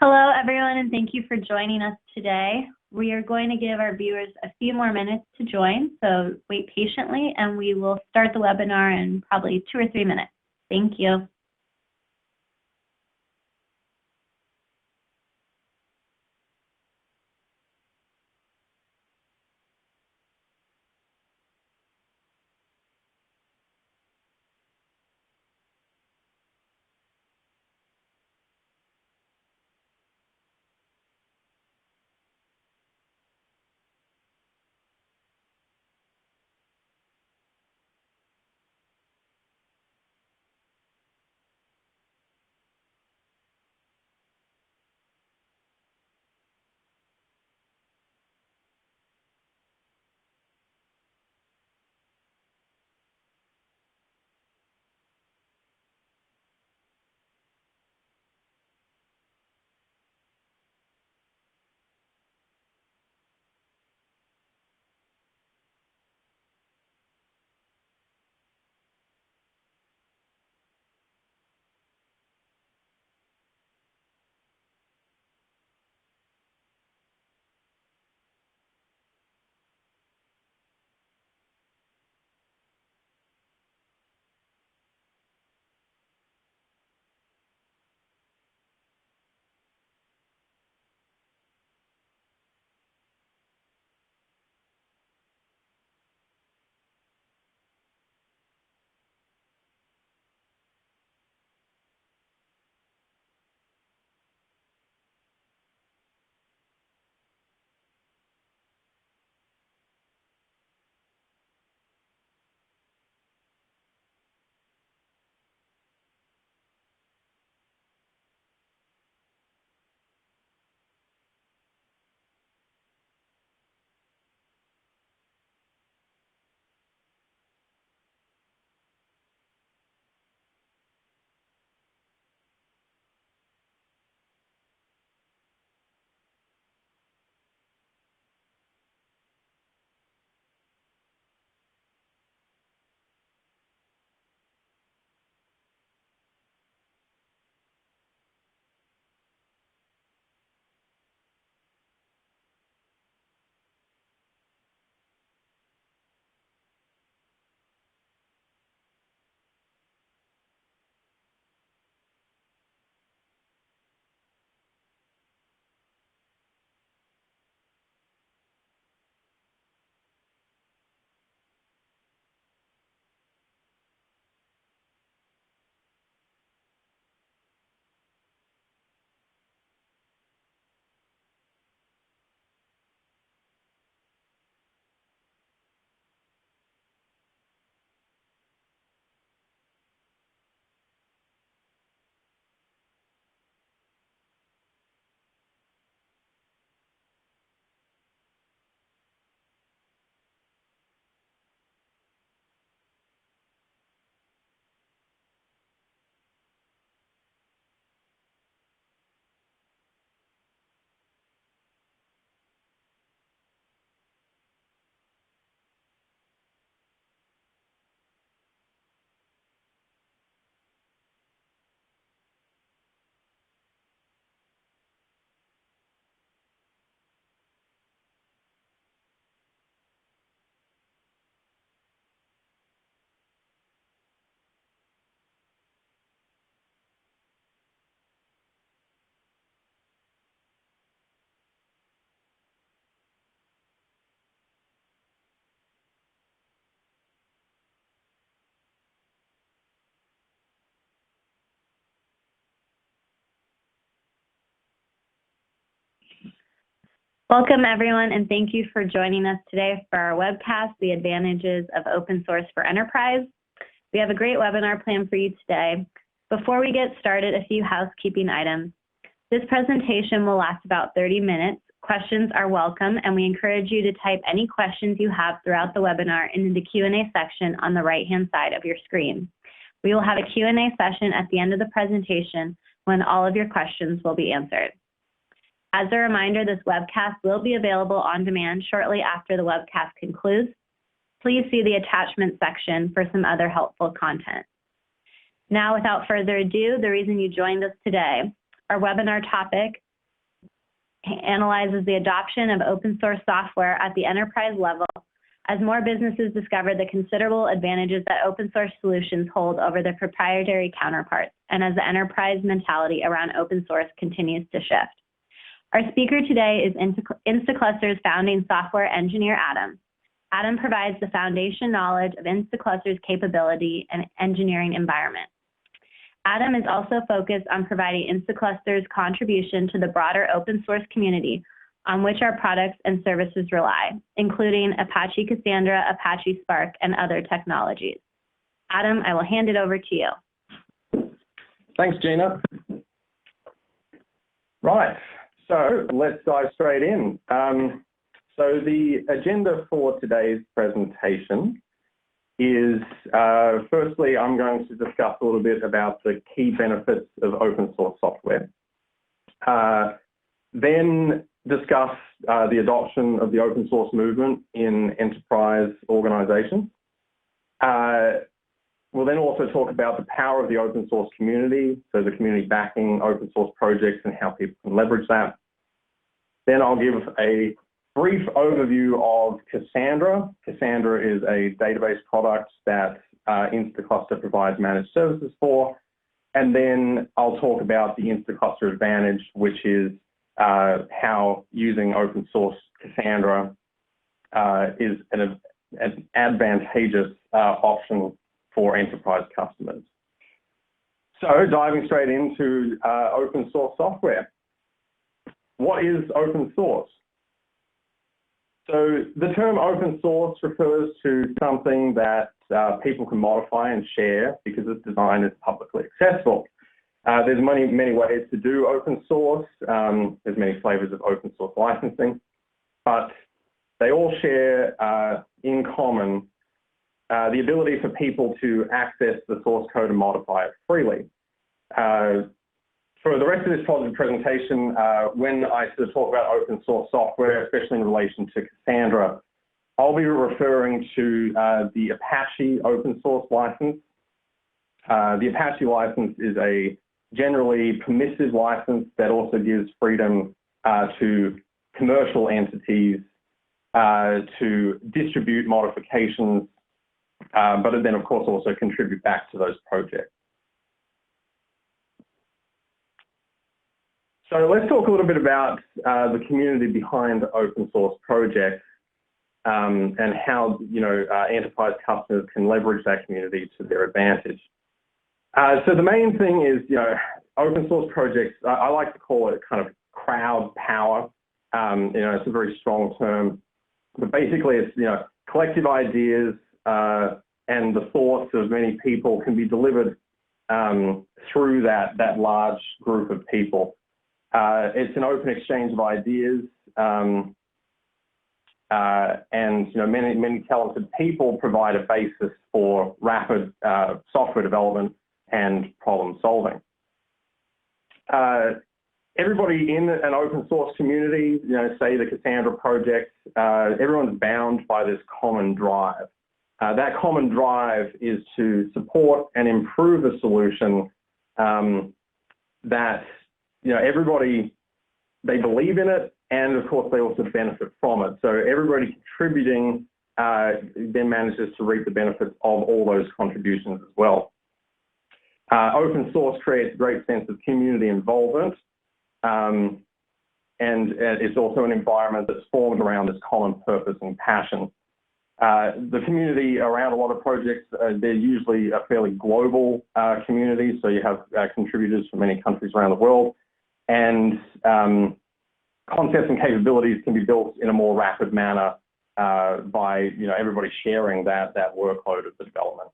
Hello, everyone, and thank you for joining us today. We are going to give our viewers a few more minutes to join, so wait patiently, and we will start the webinar in probably 2 or 3 minutes. Thank you. Welcome, everyone, and thank you for joining us today for our webcast, The Advantages of Open Source for Enterprise. We have a great webinar planned for you today. Before we get started, a few housekeeping items. This presentation will last about 30 minutes. Questions are welcome, and we encourage you to type any questions you have throughout the webinar into the Q&A section on the right-hand side of your screen. We will have a Q&A session at the end of the presentation when all of your questions will be answered. As a reminder, this webcast will be available on demand shortly after the webcast concludes. Please see the attachment section for some other helpful content. Now, without further ado, the reason you joined us today. Our webinar topic, analyzes the adoption of open source software at the enterprise level as more businesses discover the considerable advantages that open source solutions hold over their proprietary counterparts, and as the enterprise mentality around open source continues to shift. Our speaker today is Instaclustr's founding software engineer, Adam. Adam provides the foundation knowledge of Instaclustr's capability and engineering environment. Adam is also focused on providing Instaclustr's contribution to the broader open source community on which our products and services rely, including Apache Cassandra, Apache Spark, and other technologies. Adam, I will hand it over to you. Thanks, Gina. Right, so let's dive straight in. So the agenda for today's presentation is, firstly, I'm going to discuss a little bit about the key benefits of open source software. Then discuss the adoption of the open source movement in enterprise organizations. We'll then also talk about the power of the open source community, so the community backing open source projects and how people can leverage that. Then I'll give a brief overview of Cassandra. Cassandra is a database product that Instaclustr provides managed services for. And then I'll talk about the Instaclustr advantage, which is how using open source Cassandra is an advantageous option for enterprise customers. So diving straight into open source software. What is open source? So the term open source refers to something that people can modify and share because its design is publicly accessible. There's many ways to do open source. There's many flavors of open source licensing, but they all share in common the ability for people to access the source code and modify it freely. For the rest of this presentation, when I sort of talk about open source software, especially in relation to Cassandra, I'll be referring to the Apache open source license. The Apache license is a generally permissive license that also gives freedom to commercial entities to distribute modifications, but then of course also contribute back to those projects. So let's talk a little bit about the community behind open source projects and how enterprise customers can leverage that community to their advantage. So the main thing is, open source projects, I like to call it kind of crowd power. It's a very strong term, but basically it's, collective ideas and the thoughts of many people can be delivered through that large group of people. It's an open exchange of ideas, and many talented people provide a basis for rapid software development and problem solving. Everybody in an open source community, say the Cassandra project, everyone's bound by this common drive. That common drive is to support and improve a solution that everybody, they believe in it, and of course they also benefit from it. So everybody contributing then manages to reap the benefits of all those contributions as well. Open source creates a great sense of community involvement, and it's also an environment that's formed around this common purpose and passion. The community around a lot of projects, they're usually a fairly global community, so you have contributors from many countries around the world, and concepts and capabilities can be built in a more rapid manner by everybody sharing that workload of the development.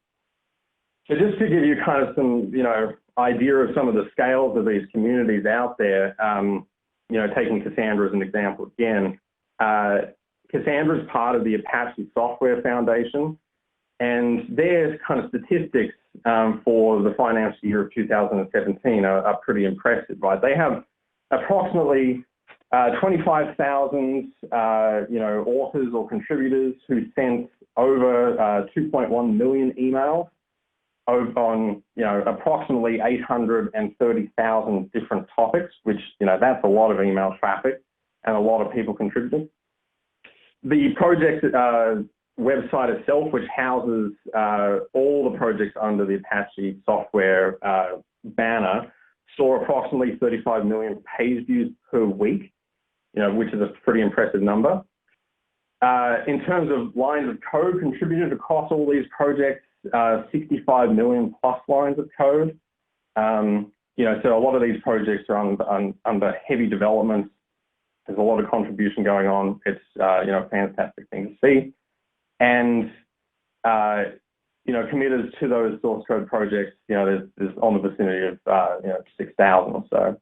So just to give you kind of some idea of some of the scales of these communities out there, taking Cassandra as an example again, Cassandra is part of the Apache Software Foundation, and their kind of statistics for the financial year of 2017 are pretty impressive, right? They have approximately 25,000 authors or contributors who sent over 2.1 million emails on approximately 830,000 different topics, which that's a lot of email traffic. and a lot of people contributing. The project website itself, which houses all the projects under the Apache software banner, saw approximately 35 million page views per week, which is a pretty impressive number. In terms of lines of code contributed across all these projects, 65 million plus lines of code. So a lot of these projects are under heavy development. There's a lot of contribution going on. It's a fantastic thing to see. And committers to those source code projects, there's on the vicinity of 6,000 or so.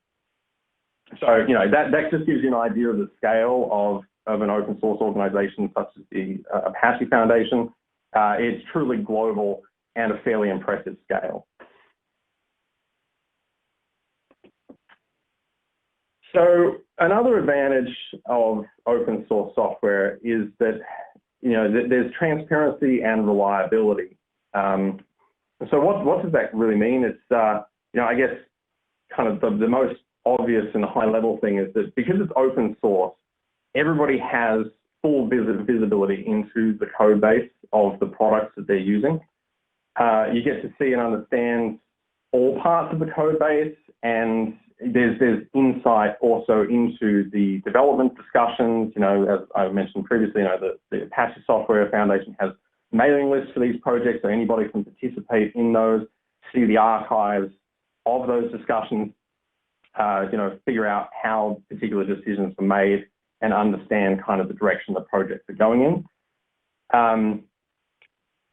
So that just gives you an idea of the scale of an open source organization such as the Apache Foundation. It's truly global and a fairly impressive scale. So another advantage of open source software is that there's transparency and reliability. So what does that really mean? It's I guess kind of the most obvious and high level thing is that because it's open source, everybody has full visibility into the code base of the products that they're using. You get to see and understand all parts of the code base, and there's insight also into the development discussions. As I mentioned previously, the Apache Software Foundation has mailing lists for these projects, so anybody can participate in those, see the archives of those discussions, figure out how particular decisions were made, and understand kind of the direction the projects are going in.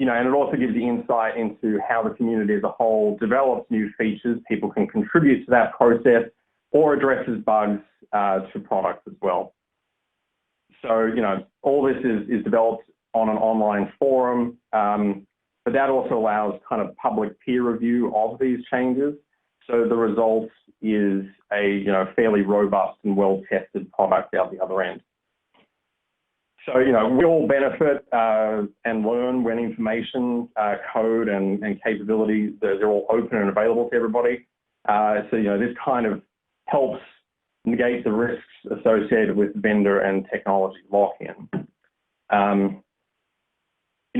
And it also gives you insight into how the community as a whole develops new features. People can contribute to that process or addresses bugs to products as well. So, all this is developed on an online forum, but that also allows kind of public peer review of these changes. So the result is a fairly robust and well-tested product out the other end. So we all benefit and learn when information, code, and capabilities they're all open and available to everybody. So this kind of helps negate the risks associated with vendor and technology lock-in.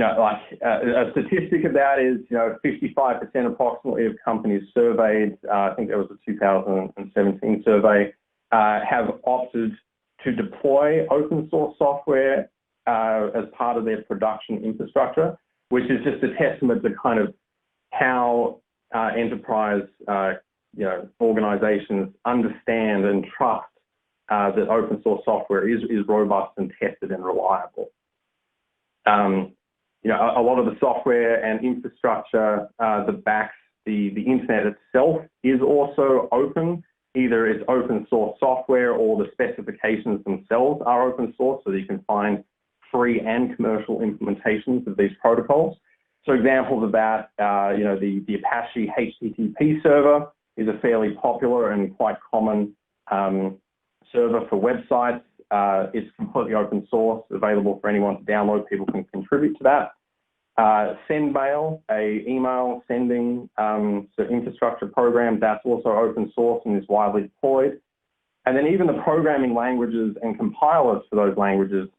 A statistic of that is, 55% approximately of companies surveyed, I think that was a 2017 survey, have opted to deploy open source software as part of their production infrastructure, which is just a testament to kind of how enterprise, organizations understand and trust that open source software is robust and tested and reliable. A lot of the software and infrastructure that backs the internet itself is also open. Either it's open source software or the specifications themselves are open source, so that you can find free and commercial implementations of these protocols. So examples of that, the Apache HTTP server is a fairly popular and quite common server for websites. It's completely open source, available for anyone to download. People can contribute to that. SendMail, a email sending infrastructure program, that's also open source and is widely deployed. And then even the programming languages and compilers for those languages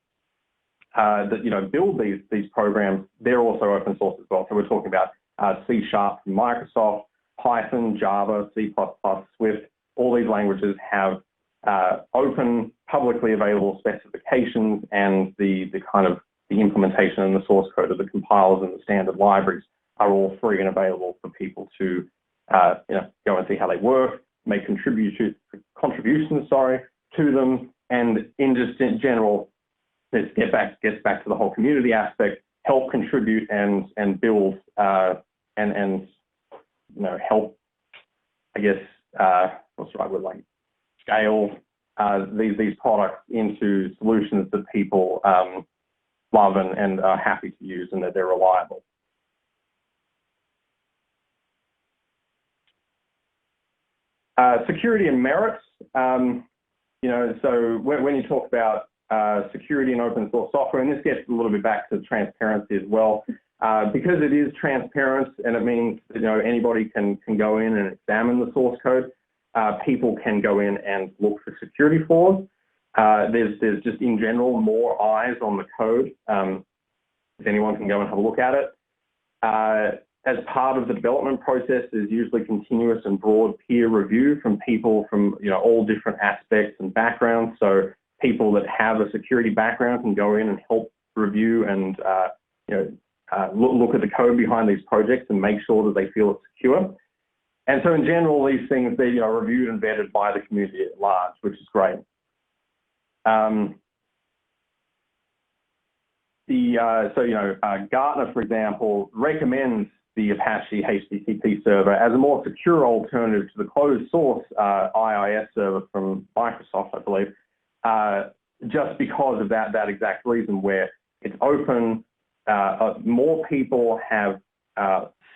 that build these programs, they're also open source as well. So we're talking about C# from Microsoft, Python, Java, C++, Swift. All these languages have open, publicly available specifications, and the implementation and the source code of the compilers and the standard libraries are all free and available for people to go and see how they work, make contributions to them, and in general, this gets back to the whole community aspect, help contribute and build and help, I guess, what's the right word, like scale these products into solutions that people love and are happy to use, and that they're reliable. Security and merits. So when you talk about security and open source software, and this gets a little bit back to transparency as well, because it is transparent and it means anybody can go in and examine the source code. People can go in and look for security flaws. There's just in general more eyes on the code. If anyone can go and have a look at it. As part of the development process, there's usually continuous and broad peer review from people from all different aspects and backgrounds. So people that have a security background can go in and help review and look at the code behind these projects and make sure that they feel it's secure. And so in general, these things, they are reviewed and vetted by the community at large, which is great. Gartner, for example, recommends the Apache HTTP server as a more secure alternative to the closed source IIS server from Microsoft, I believe, just because of that exact reason, where it's open. More people have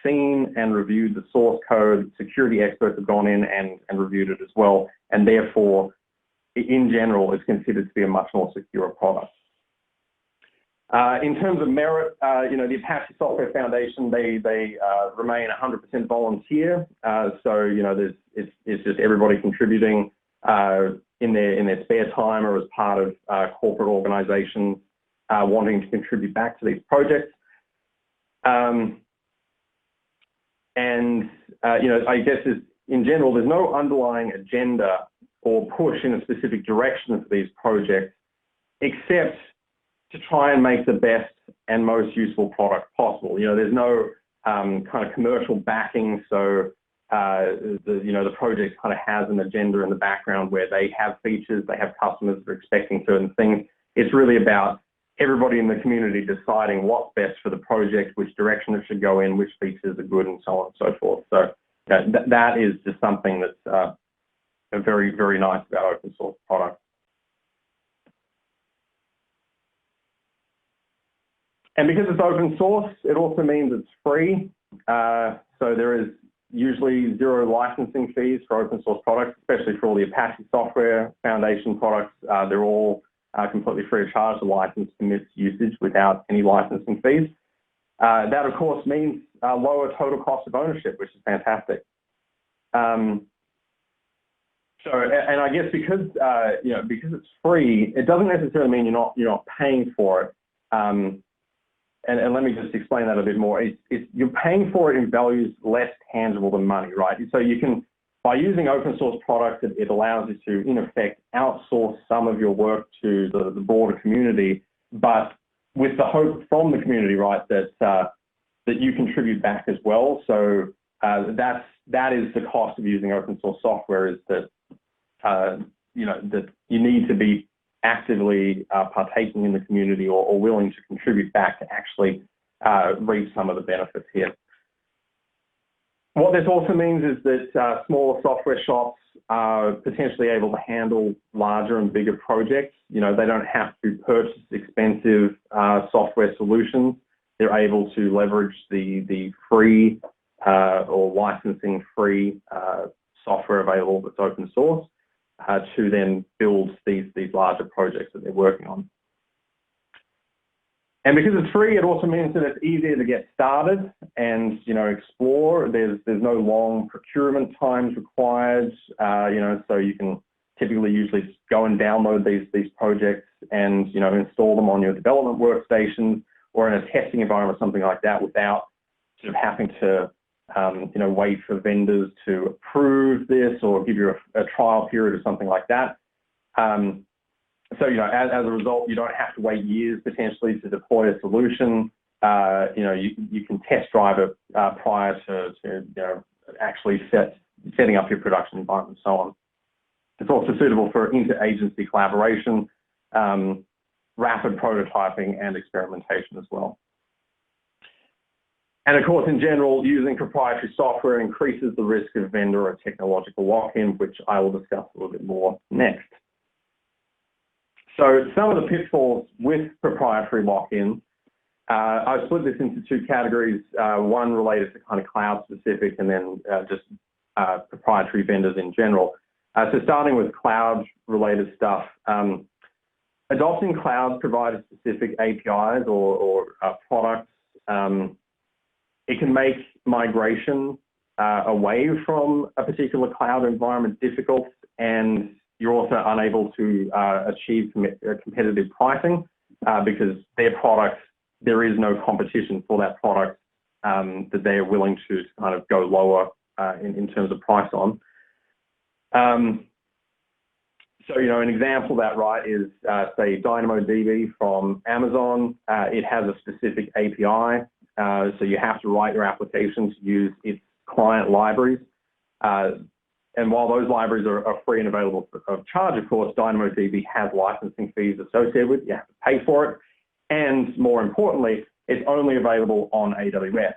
seen and reviewed the source code. Security experts have gone in and reviewed it as well, and therefore, in general, it's considered to be a much more secure product. In terms of merit, the Apache Software Foundation, they remain 100% volunteer. It's just everybody contributing in their spare time or as part of corporate organizations wanting to contribute back to these projects. I guess in general, there's no underlying agenda or push in a specific direction for these projects, except to try and make the best and most useful product possible. There's no kind of commercial backing, so the project kind of has an agenda in the background where they have features, they have customers that are expecting certain things. It's really about everybody in the community deciding what's best for the project, which direction it should go in, which features are good, and so on and so forth. So that is just something that's very, very nice about open source products. And because it's open source, it also means it's free. So there is usually zero licensing fees for open source products, especially for all the Apache Software Foundation products. They're all completely free of charge. The license permits usage without any licensing fees. That, of course, means lower total cost of ownership, which is fantastic. And I guess because it's free, it doesn't necessarily mean you're not paying for it. And let me just explain that a bit more. You're paying for it in values less tangible than money, right? So you can, by using open source products, it allows you to, in effect, outsource some of your work to the broader community, but with the hope from the community, right, that you contribute back as well. So that is the cost of using open source software, is that that you need to be actively partaking in the community or willing to contribute back to actually reap some of the benefits here. What this also means is that smaller software shops are potentially able to handle larger and bigger projects. They don't have to purchase expensive software solutions. They're able to leverage the free or licensing-free software available that's open source to then build these larger projects that they're working on. And because it's free, it also means that it's easier to get started and explore. There's no long procurement times required. So you can typically usually go and download these projects and install them on your development workstations or in a testing environment, something like that, without sort of having to wait for vendors to approve this or give you a trial period or something like that. So, as a result, you don't have to wait years potentially to deploy a solution. You can test drive it prior to actually setting up your production environment and so on. It's also suitable for inter-agency collaboration, rapid prototyping, and experimentation as well. And of course, in general, using proprietary software increases the risk of vendor or technological lock-in, which I will discuss a little bit more next. So some of the pitfalls with proprietary lock-in, I've split this into two categories, one related to kind of cloud-specific and then just proprietary vendors in general. So starting with cloud-related stuff, adopting cloud provider-specific APIs or products, it can make migration away from a particular cloud environment difficult, and you're also unable to achieve competitive pricing because their product, there is no competition for that product that they are willing to kind of go lower in terms of price on. So, you know, an example of that, right, is, say, DynamoDB from Amazon. It has a specific API, so you have to write your application to use its client libraries. And while those libraries are free and available of charge, of course, DynamoDB has licensing fees associated with it. You have to pay for it. And more importantly, it's only available on AWS.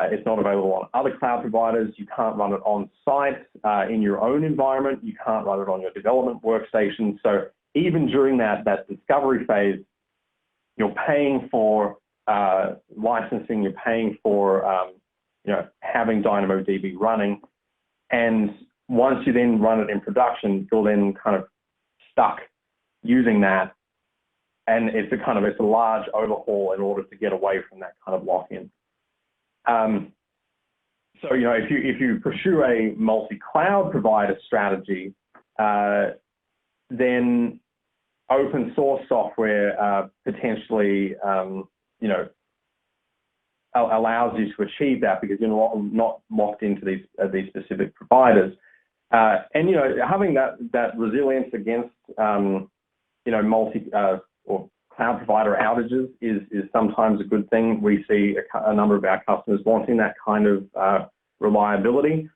It's not available on other cloud providers. You can't run it on site in your own environment. You can't run it on your development workstation. So even during that discovery phase, you're paying for licensing. You're paying for you know, having DynamoDB running. And once you then run it in production, you're then kind of stuck using that. And it's a large overhaul in order to get away from that kind of lock-in. So, you know, if you pursue a multi-cloud provider strategy, then open source software potentially, you know, allows you to achieve that because you're not locked into these specific providers. And, you know, having that resilience against, you know, or cloud provider outages is sometimes a good thing. We see a number of our customers wanting that kind of reliability.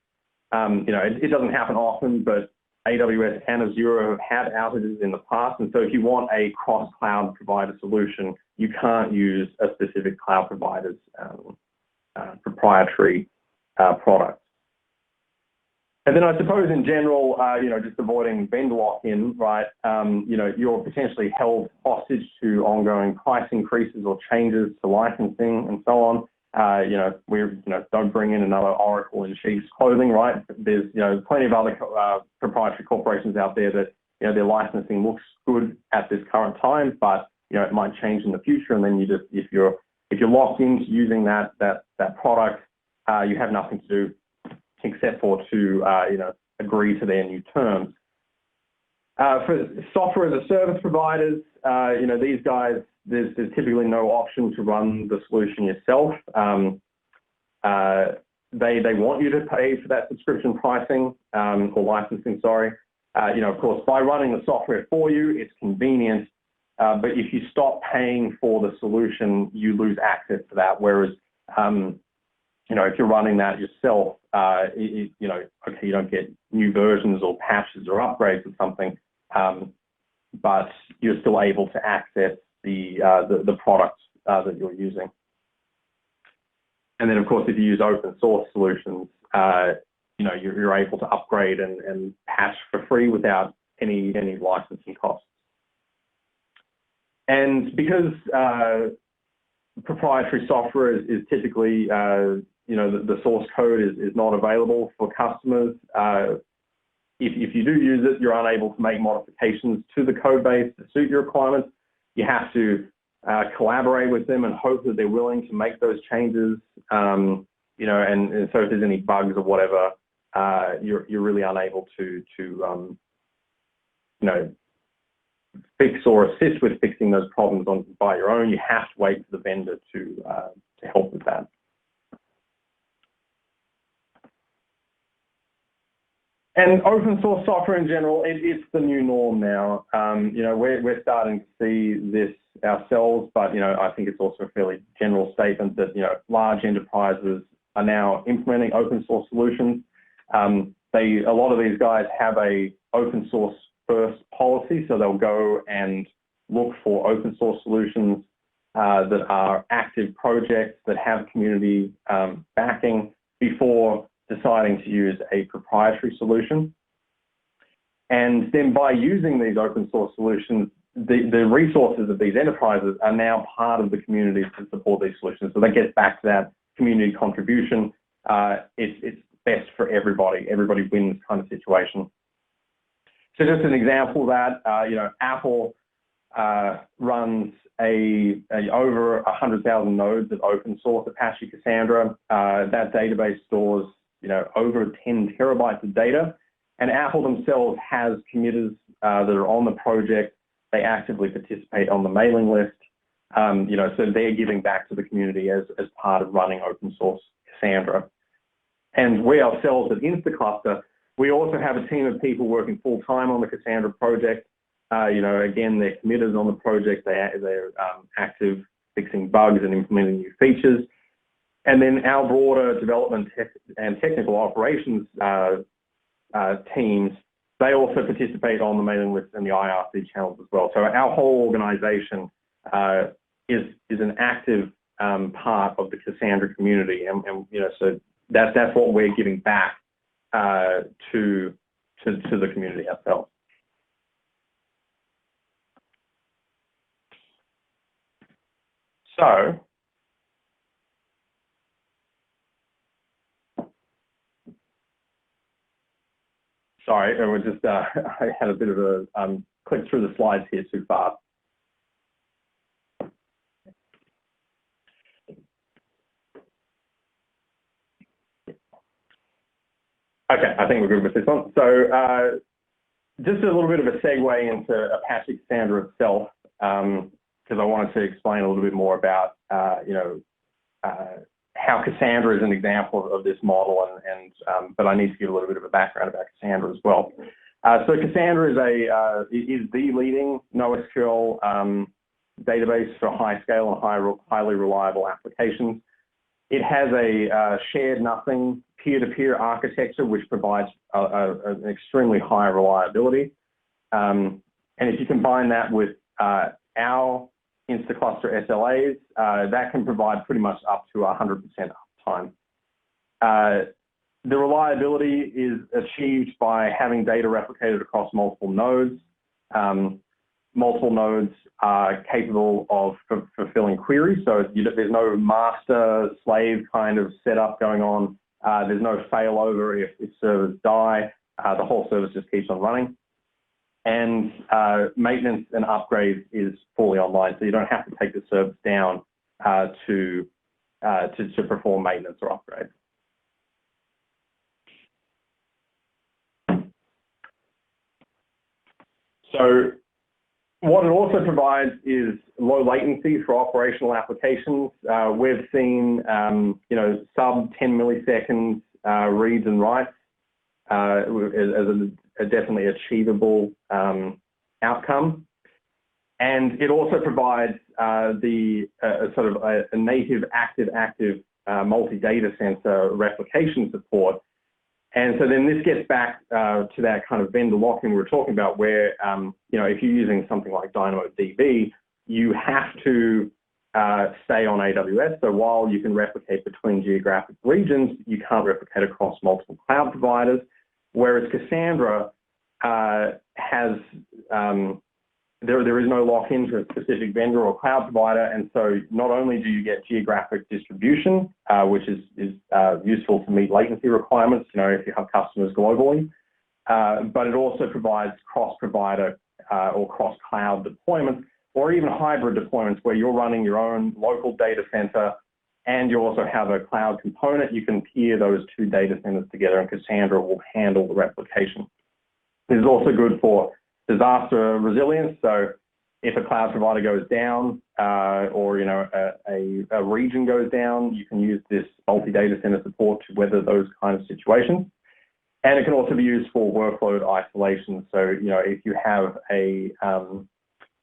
You know, it doesn't happen often, but AWS and Azure have had outages in the past. And so if you want a cross-cloud provider solution, you can't use a specific cloud provider's proprietary product. And then I suppose in general, you know, just avoiding vendor lock-in, right? You know, you're potentially held hostage to ongoing price increases or changes to licensing and so on. You know, don't bring in another Oracle in sheep's clothing, right? There's, you know, plenty of other proprietary corporations out there that, you know, their licensing looks good at this current time, but, you know, it might change in the future. And then you just, if you're locked into using that product, you have nothing to do except for to, you know, agree to their new terms. For software as a service providers, you know, these guys, there's typically no option to run the solution yourself. They want you to pay for that subscription pricing or licensing, sorry. You know, of course, by running the software for you, it's convenient. But if you stop paying for the solution, you lose access to that. Whereas, you know, if you're running that yourself, you know, okay, you don't get new versions or patches or upgrades or something, but you're still able to access the products that you're using. And then, of course, if you use open source solutions, you know, you're able to upgrade and patch for free without any licensing costs. And because proprietary software is typically, you know, the source code is not available for customers. If you do use it, you're unable to make modifications to the code base to suit your requirements. You have to collaborate with them and hope that they're willing to make those changes. You know, and so if there's any bugs or whatever, you're really unable to you know, fix or assist with fixing those problems by your own. You have to wait for the vendor to help with that. And open source software in general, it's the new norm now. You know, we're starting to see this ourselves, but, you know, I think it's also a fairly general statement that, you know, large enterprises are now implementing open source solutions. A lot of these guys have a open source first policy, so they'll go and look for open source solutions that are active projects that have community backing before deciding to use a proprietary solution. And then by using these open source solutions, the resources of these enterprises are now part of the communities to support these solutions. So that gets back to that community contribution. It's best for everybody. Everybody wins kind of situation. So just an example of that, you know, Apple runs over 100,000 nodes of open source Apache Cassandra. That database stores, you know, over 10 terabytes of data, And Apple themselves has committers that are on the project. They actively participate on the mailing list. So they're giving back to the community as part of running open source Cassandra. And we ourselves at Instaclustr, we also have a team of people working full-time on the Cassandra project. Again, they're committed on the project. They're active fixing bugs and implementing new features. And then our broader development and technical operations teams, they also participate on the mailing list and the IRC channels as well. So our whole organization is an active part of the Cassandra community, and so that's what we're giving back to the community ourselves. So, sorry, it was just I had a bit of a click through the slides here too fast. Okay, I think we're good with this one. So just a little bit of a segue into Apache Cassandra itself, because I wanted to explain a little bit more about, how Cassandra is an example of this model, but I need to give a little bit of a background about Cassandra as well. So Cassandra is the leading NoSQL database for high-scale and highly reliable applications. It has a shared nothing peer-to-peer architecture, which provides an extremely high reliability. And if you combine that with our Instaclustr SLAs, that can provide pretty much up to 100% uptime. The reliability is achieved by having data replicated across multiple nodes. Multiple nodes are capable of fulfilling queries, so there's no master-slave kind of setup going on. There's no failover if servers die. The whole service just keeps on running. And maintenance and upgrades is fully online, so you don't have to take the service down to perform maintenance or upgrades. So what it also provides is low latency for operational applications. We've seen, sub 10 milliseconds reads and writes as a definitely achievable outcome. And it also provides sort of a native active multi-data center replication support. And so then this gets back to that kind of vendor lock-in we were talking about, where, if you're using something like DynamoDB, you have to stay on AWS. So while you can replicate between geographic regions, you can't replicate across multiple cloud providers. Whereas Cassandra has, there is no lock-in to a specific vendor or cloud provider. And so not only do you get geographic distribution, which is useful to meet latency requirements, if you have customers globally, but it also provides cross-provider or cross-cloud deployments, or even hybrid deployments where you're running your own local data center and you also have a cloud component. You can peer those two data centers together, and Cassandra will handle the replication. This is also good for disaster resilience. So if a cloud provider goes down or a region goes down, you can use this multi-data center support to weather those kind of situations. And it can also be used for workload isolation. So if you have a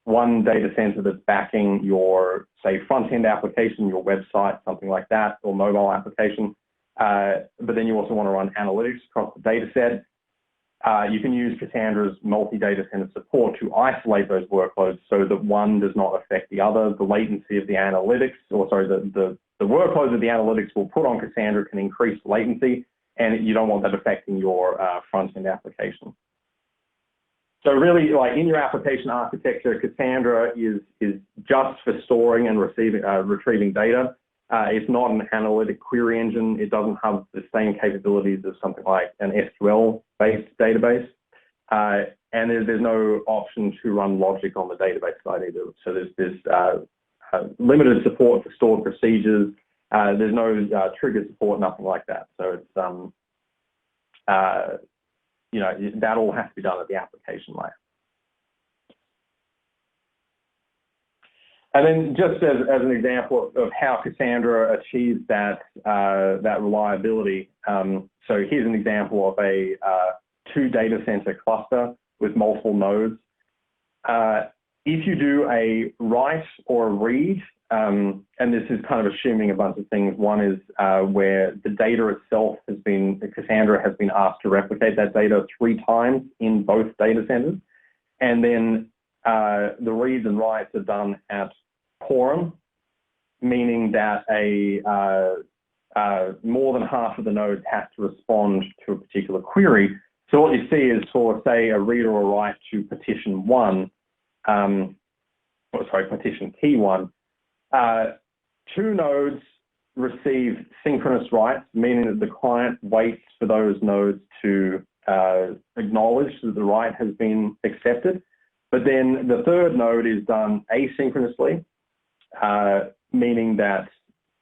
one data center that's backing your, say, front-end application, your website, something like that, or mobile application, but then you also want to run analytics across the data set, you can use Cassandra's multi-data center support to isolate those workloads so that one does not affect the other. The latency of the analytics, the workloads of the analytics will put on Cassandra can increase latency, and you don't want that affecting your front-end application. So really, like in your application architecture, Cassandra is just for storing and retrieving data. It's not an analytic query engine. It doesn't have the same capabilities as something like an SQL-based database. And there's no option to run logic on the database side either. So there's limited support for stored procedures. There's no trigger support, nothing like that. So it's that all has to be done at the application layer. And then just as an example of how Cassandra achieves that reliability, so here's an example of a 2 data center cluster with multiple nodes. If you do a write or a read, and this is kind of assuming a bunch of things. One is where the data itself Cassandra has been asked to replicate that data 3 times in both data centers. And then the reads and writes are done at quorum, meaning that more than half of the nodes have to respond to a particular query. So what you see is for, say, a read or a write to partition 1, partition key 1, 2 nodes receive synchronous writes, meaning that the client waits for those nodes to acknowledge that the write has been accepted. But then the 3rd node is done asynchronously, meaning that,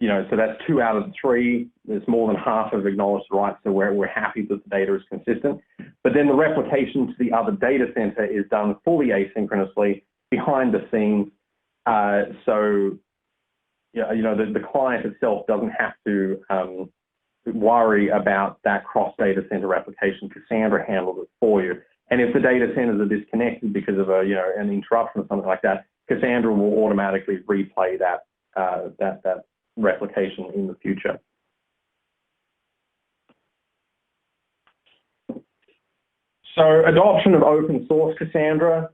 so that's 2 out of the 3. There's more than half of acknowledged writes, so we're happy that the data is consistent. But then the replication to the other data center is done fully asynchronously behind the scenes. So, the client itself doesn't have to worry about that cross-data center replication. Cassandra handles it for you. And if the data centers are disconnected because of an interruption or something like that, Cassandra will automatically replay that replication in the future. So adoption of open source Cassandra,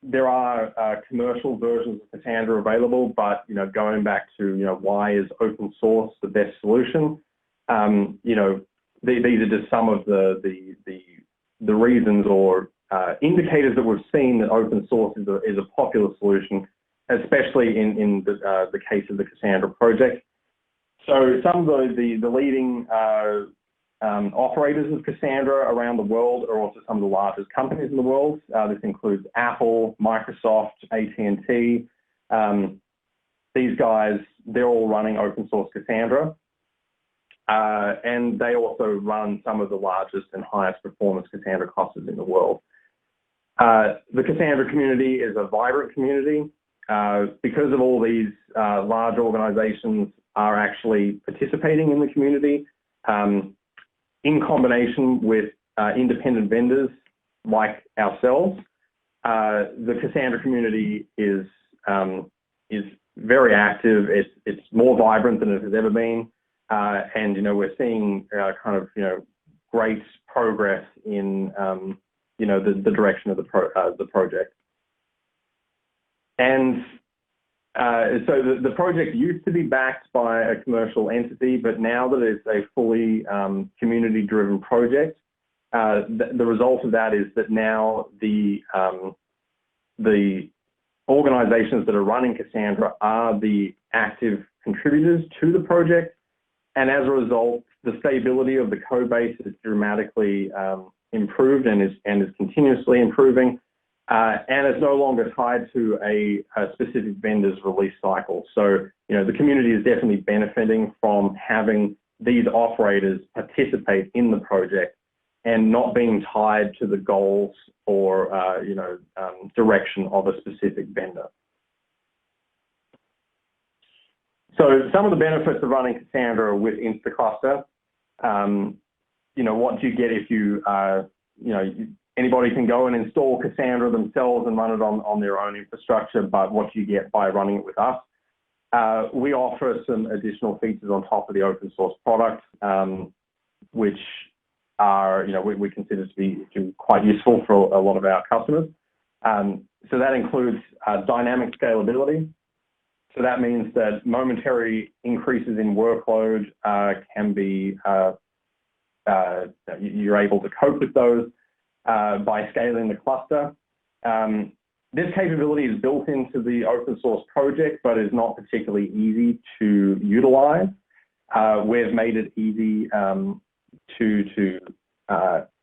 there are commercial versions of Cassandra available, but going back to why is open source the best solution? These are just some of the reasons or indicators that we've seen that open source is a popular solution, especially in the case of the Cassandra project. So some of the leading operators of Cassandra around the world are also some of the largest companies in the world. This includes Apple, Microsoft, AT&T. These guys, they're all running open source Cassandra. And they also run some of the largest and highest performance Cassandra clusters in the world. The Cassandra community is a vibrant community because of all these large organizations are actually participating in the community. In combination with independent vendors like ourselves, the Cassandra community is very active. It's more vibrant than it has ever been, and we're seeing great progress in the direction of the project. And so the project used to be backed by a commercial entity, but now that it's a fully community-driven project, the result of that is that now the organizations that are running Cassandra are the active contributors to the project, and as a result, the stability of the code base is dramatically improved and is continuously improving. And it's no longer tied to a specific vendor's release cycle. So, the community is definitely benefiting from having these operators participate in the project and not being tied to the goals or, direction of a specific vendor. So some of the benefits of running Cassandra with Instaclustr, what do you get if you, anybody can go and install Cassandra themselves and run it on their own infrastructure, but what do you get by running it with us? We offer some additional features on top of the open source product, which are, we consider to be quite useful for a lot of our customers. So that includes dynamic scalability. So that means that momentary increases in workload can be, you're able to cope with those by scaling the cluster. This capability is built into the open source project, but is not particularly easy to utilize. We've made it easy to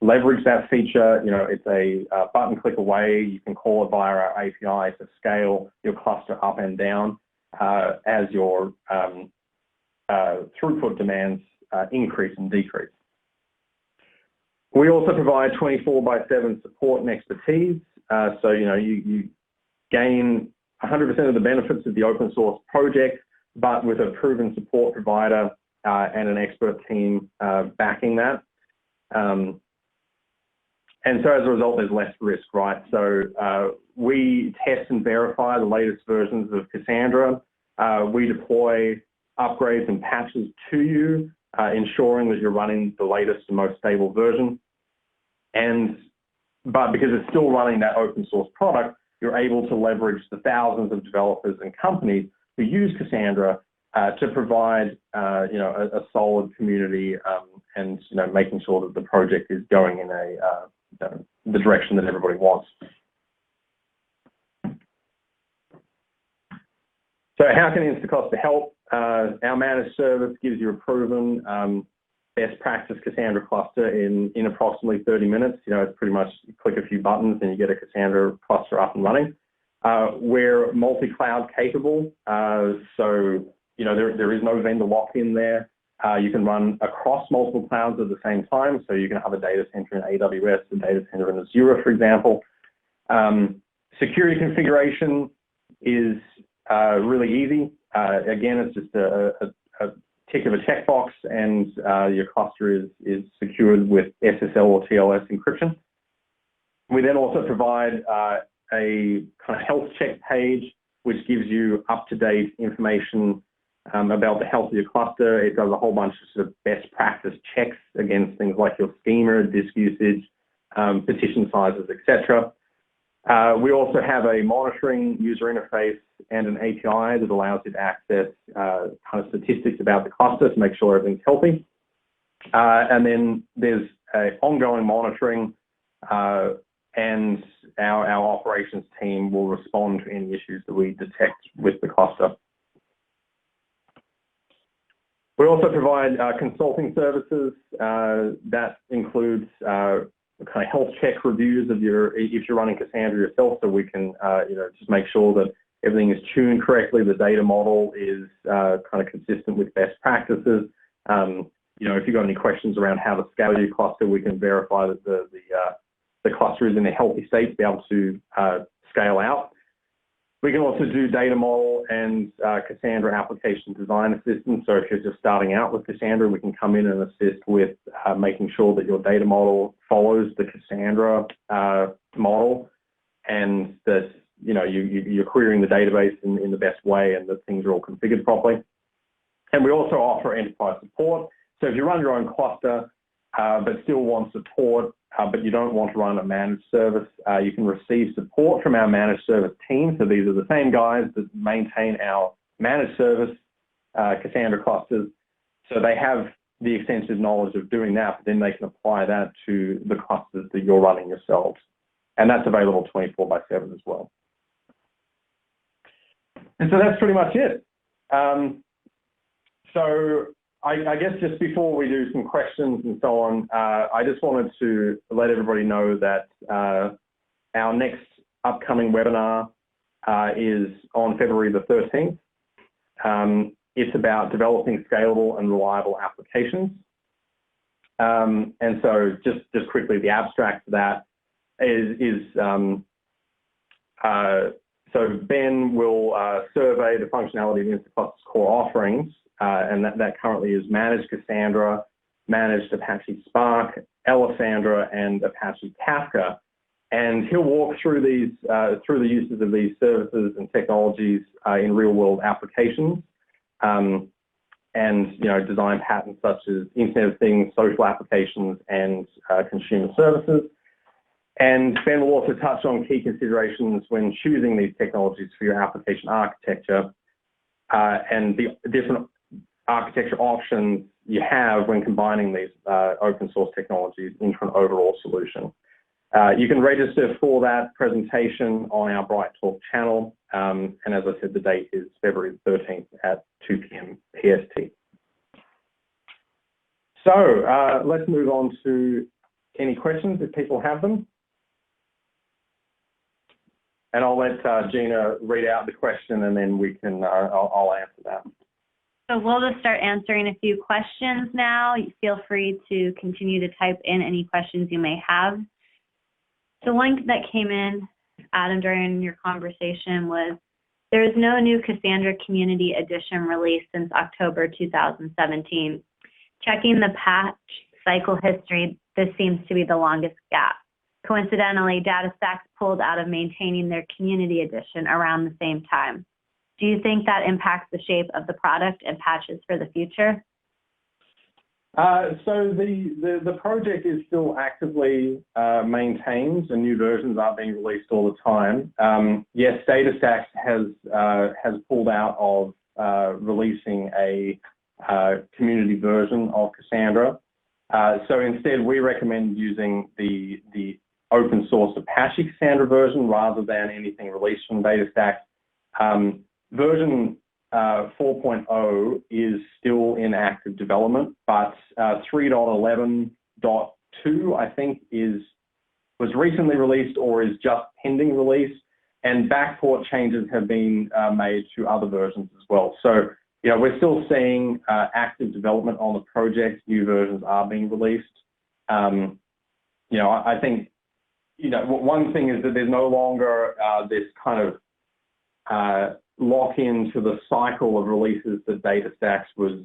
leverage that feature. It's a button click away. You can call it via our API to scale your cluster up and down as your throughput demands increase and decrease. We also provide 24/7 support and expertise. So, you gain 100% of the benefits of the open source project, but with a proven support provider and an expert team backing that. And so as a result, there's less risk, right? So we test and verify the latest versions of Cassandra. We deploy upgrades and patches to you, ensuring that you're running the latest and most stable version. But because it's still running that open source product, you're able to leverage the thousands of developers and companies who use Cassandra to provide, a solid community and, making sure that the project is going in the direction that everybody wants. So how can Instaclustr help? Our managed service gives you a proven best practice Cassandra cluster in approximately 30 minutes. It's pretty much you click a few buttons and you get a Cassandra cluster up and running. We're multi-cloud capable, so there is no vendor lock-in there. You can run across multiple clouds at the same time, so you can have a data center in AWS, a data center in Azure, for example. Security configuration is really easy. Again, it's just a tick of a checkbox, and your cluster is secured with SSL or TLS encryption. We then also provide a kind of health check page, which gives you up-to-date information about the health of your cluster. It does a whole bunch of sort of best practice checks against things like your schema, disk usage, partition sizes, etc. We also have a monitoring user interface and an API that allows you to access kind of statistics about the cluster to make sure everything's healthy. And then there's ongoing monitoring, and our operations team will respond to any issues that we detect with the cluster. We also provide consulting services that includes kind of health check reviews of if you're running Cassandra yourself, so we can just make sure that everything is tuned correctly, the data model is kind of consistent with best practices. If you've got any questions around how to scale your cluster, we can verify that the cluster is in a healthy state to be able to scale out. We can also do data model and Cassandra application design assistance. So if you're just starting out with Cassandra, we can come in and assist with making sure that your data model follows the Cassandra model, and that you're querying the database in the best way, and that things are all configured properly. And we also offer enterprise support. So if you run your own cluster but still want support, but you don't want to run a managed service, you can receive support from our managed service team. So these are the same guys that maintain our managed service Cassandra clusters. So they have the extensive knowledge of doing that, but then they can apply that to the clusters that you're running yourselves. And that's available 24/7 as well. And so that's pretty much it. So I guess just before we do some questions and so on, I just wanted to let everybody know that our next upcoming webinar is on February the 13th. It's about developing scalable and reliable applications. And so just quickly, the abstract for that is so Ben will survey the functionality of Instaclustr's core offerings, and that currently is managed Cassandra, managed Apache Spark, Alessandra, and Apache Kafka. And he'll walk through these through the uses of these services and technologies in real-world applications, and design patterns such as Internet of Things, social applications, and consumer services. And Ben will also touch on key considerations when choosing these technologies for your application architecture, and the different architecture options you have when combining these open source technologies into an overall solution. You can register for that presentation on our Bright Talk channel, and as I said, the date is February 13th at 2 p.m. PST. So let's move on to any questions if people have them. And I'll let Gina read out the question, and then we can I'll answer that. So we'll just start answering a few questions now. Feel free to continue to type in any questions you may have. The one that came in, Adam, during your conversation was, there is no new Cassandra Community Edition release since October 2017. Checking the patch cycle history, this seems to be the longest gap. Coincidentally, DataStax pulled out of maintaining their Community Edition around the same time. Do you think that impacts the shape of the product and patches for the future? So the project is still actively maintained, and new versions are being released all the time. Yes, DataStax has pulled out of releasing a community version of Cassandra. So instead, we recommend using the open source Apache Cassandra version rather than anything released from DataStax. Version 4.0 is still in active development, but 3.11.2, I think, was recently released or is just pending release, and backport changes have been made to other versions as well. So, we're still seeing active development on the project. New versions are being released. I think, one thing is that there's no longer this kind of lock into the cycle of releases that DataStax was,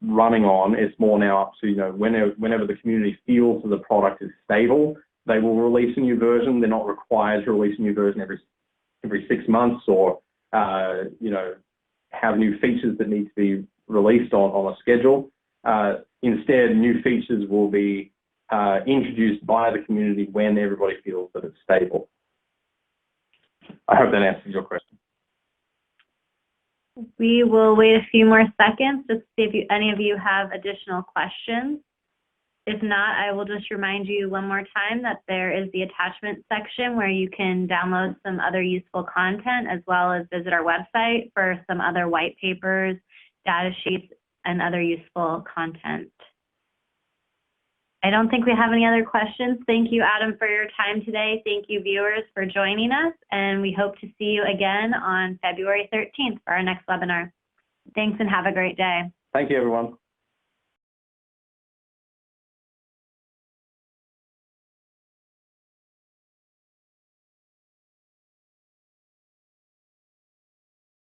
running on. It's more now up to, whenever the community feels that the product is stable, they will release a new version. They're not required to release a new version every 6 months or, have new features that need to be released on a schedule. Instead, new features will be introduced by the community when everybody feels that it's stable. I hope that answers your question. We will wait a few more seconds to see if any of you have additional questions. If not, I will just remind you one more time that there is the attachment section where you can download some other useful content, as well as visit our website for some other white papers, data sheets, and other useful content. I don't think we have any other questions. Thank you, Adam, for your time today. Thank you, viewers, for joining us, and we hope to see you again on February 13th for our next webinar. Thanks, and have a great day. Thank you, everyone.